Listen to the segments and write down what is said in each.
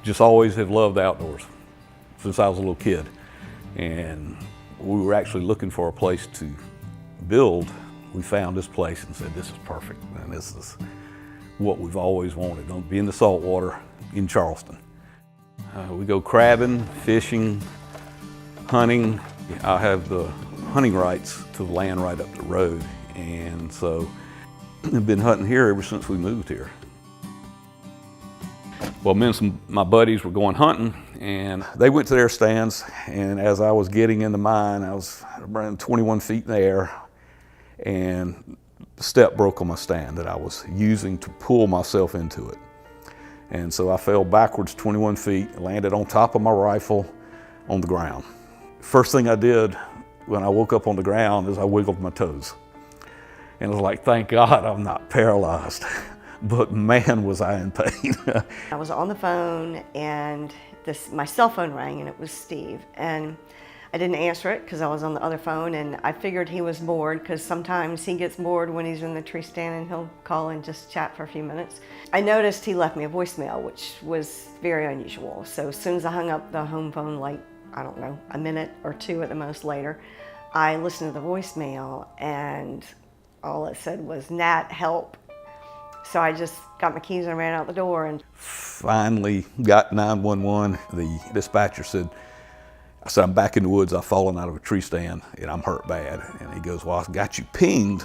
just always have loved outdoors since I was a little kid. And we were actually looking for a place to build. We found this place and said, this is perfect, and this is what we've always wanted, to be in the saltwater in Charleston. We go crabbing, fishing, hunting. I have the hunting rights to the land right up the road, and so I've been hunting here ever since we moved here. Well, me and some of my buddies were going hunting, and they went to their stands, and as I was getting into mine, I was around 21 feet in the air, and the step broke on my stand that I was using to pull myself into it. And so I fell backwards 21 feet, landed on top of my rifle on the ground. First thing I did when I woke up on the ground is I wiggled my toes. And I was like, thank God I'm not paralyzed. But man, was I in pain. I was on the phone and my cell phone rang, and it was Steve. And I didn't answer it because I was on the other phone, and I figured he was bored because sometimes he gets bored when he's in the tree stand and he'll call and just chat for a few minutes. I noticed he left me a voicemail, which was very unusual. So as soon as I hung up the home phone, like, I don't know, a minute or two at the most later, I listened to the voicemail, and all it said was, Nat, help. So I just got my keys and ran out the door. And finally got 911. The dispatcher said, I'm back in the woods. I've fallen out of a tree stand and I'm hurt bad. And he goes, well, I got you pinged.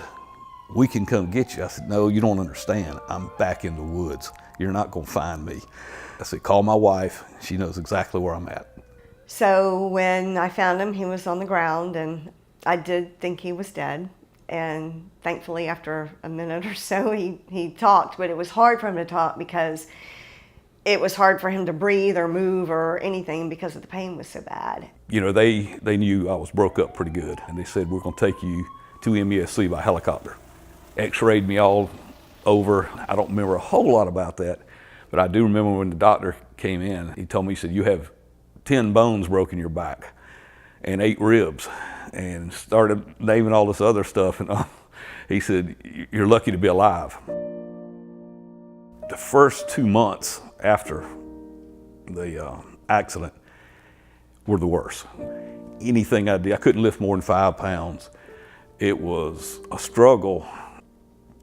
We can come get you. I said, no, you don't understand. I'm back in the woods. You're not gonna find me. I said, call my wife. She knows exactly where I'm at. So when I found him, he was on the ground, and I did think he was dead. And thankfully, after a minute or so, he talked, but it was hard for him to talk because it was hard for him to breathe or move or anything because the pain was so bad. You know, they knew I was broke up pretty good, and they said, we're gonna take you to MUSC by helicopter. X-rayed me all over. I don't remember a whole lot about that, but I do remember when the doctor came in, he told me, he said, you have 10 bones broken in your back and 8 ribs, and started naming all this other stuff. And he said, you're lucky to be alive. The first 2 months after the accident were the worst. Anything I did, I couldn't lift more than 5 pounds. It was a struggle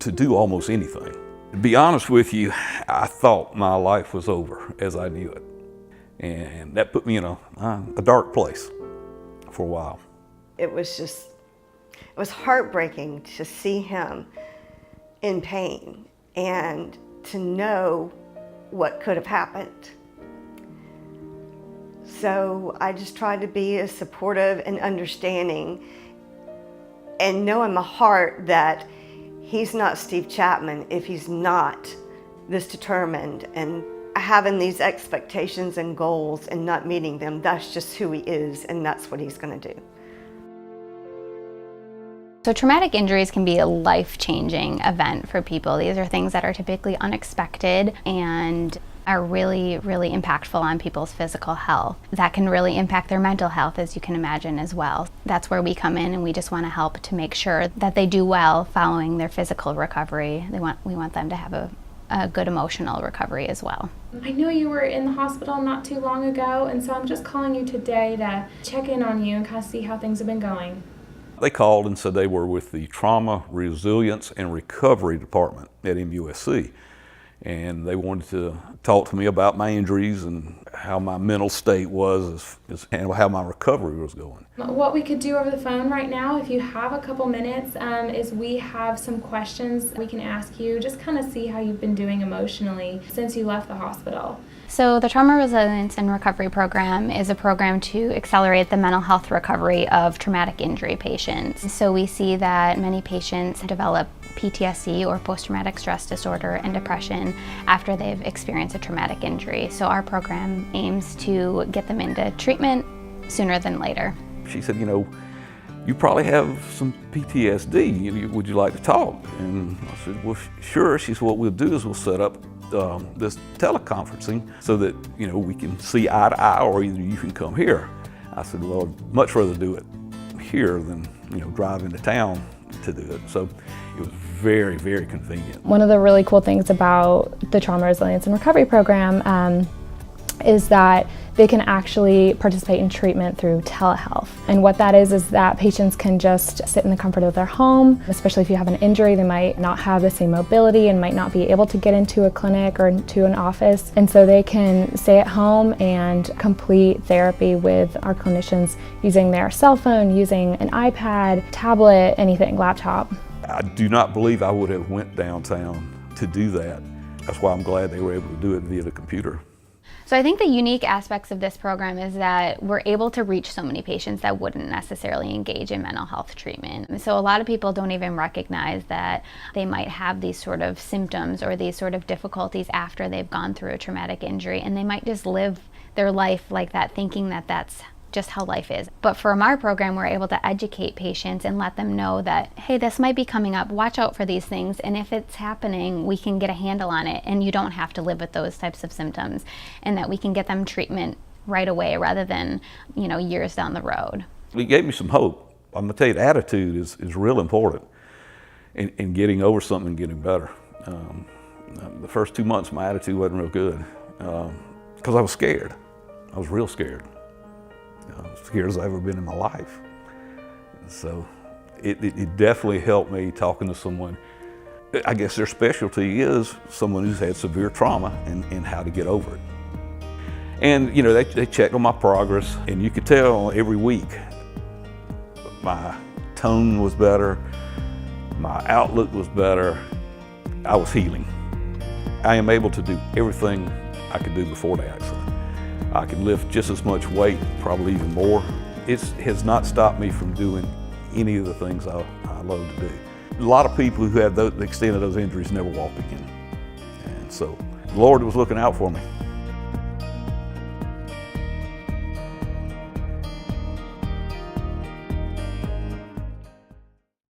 to do almost anything. To be honest with you, I thought my life was over as I knew it. And that put me in a dark place for a while. It was heartbreaking to see him in pain and to know what could have happened. So I just tried to be as supportive and understanding, and know in my heart that he's not Steve Chapman if he's not this determined and having these expectations and goals and not meeting them. That's just who he is, and that's what he's going to do. So traumatic injuries can be a life-changing event for people. These are things that are typically unexpected and are really, really impactful on people's physical health. That can really impact their mental health, as you can imagine, as well. That's where we come in, and we just want to help to make sure that they do well following their physical recovery. We want them to have a good emotional recovery as well. I know you were in the hospital not too long ago, and so I'm just calling you today to check in on you and kind of see how things have been going. They called and said they were with the Trauma, Resilience, and Recovery Department at MUSC. And they wanted to talk to me about my injuries and how my mental state was and how my recovery was going. What we could do over the phone right now, if you have a couple minutes, is we have some questions we can ask you, just kind of see how you've been doing emotionally since you left the hospital. So the Trauma Resilience and Recovery Program is a program to accelerate the mental health recovery of traumatic injury patients. So we see that many patients develop PTSD, or post-traumatic stress disorder, and depression after they've experienced a traumatic injury. So our program aims to get them into treatment sooner than later. She said, you probably have some PTSD. Would you like to talk? And I said, well, sure. She said, what we'll do is we'll set up this teleconferencing so that, we can see eye to eye, or either you can come here. I said, well, I'd much rather do it here than, drive into town to do it. So it was very, very convenient. One of the really cool things about the Trauma Resilience and Recovery Program is that they can actually participate in treatment through telehealth. And what that is that patients can just sit in the comfort of their home, especially if you have an injury, they might not have the same mobility and might not be able to get into a clinic or into an office. And so they can stay at home and complete therapy with our clinicians using their cell phone, using an iPad, tablet, anything, laptop. I do not believe I would have went downtown to do that. That's why I'm glad they were able to do it via the computer. So I think the unique aspects of this program is that we're able to reach so many patients that wouldn't necessarily engage in mental health treatment. So a lot of people don't even recognize that they might have these sort of symptoms or these sort of difficulties after they've gone through a traumatic injury, and they might just live their life like that, thinking that that's just how life is. But from our program, we're able to educate patients and let them know that, hey, this might be coming up, watch out for these things, and if it's happening, we can get a handle on it, and you don't have to live with those types of symptoms, and that we can get them treatment right away rather than, years down the road. It gave me some hope. I'm gonna tell you, the attitude is real important in getting over something and getting better. The first 2 months, my attitude wasn't real good because I was scared. I was real scared. As scared as I've ever been in my life. So it definitely helped me talking to someone. I guess their specialty is someone who's had severe trauma and how to get over it. And they checked on my progress, and you could tell every week my tone was better, my outlook was better, I was healing. I am able to do everything I could do before the accident. I can lift just as much weight, probably even more. It has not stopped me from doing any of the things I love to do. A lot of people who had the extent of those injuries never walk again. And so the Lord was looking out for me.